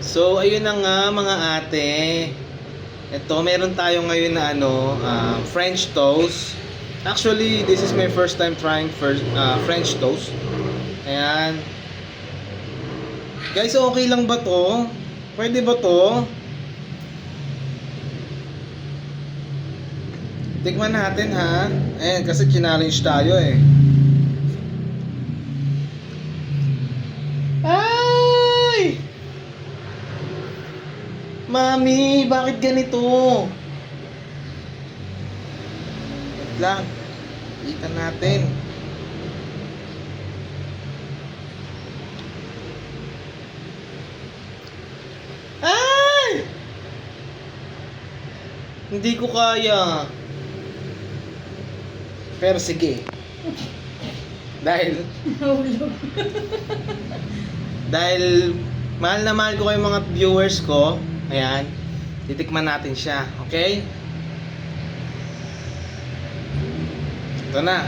So, ayun na nga mga ate. Ito, meron tayo ngayon na French toast. Actually, this is my first time trying French toast. Ayan. Guys, okay lang ba to? Pwede ba to? Tikman natin ha. Ayan, kasi challenge tayo eh. Ay! Mami, bakit ganito? Wait lang. Itan natin. Ay! Hindi ko kaya. Pero sige. Dahil dahil mahal na mahal ko kayong mga viewers ko. Ayan. Titikman natin siya, okay? Ito na.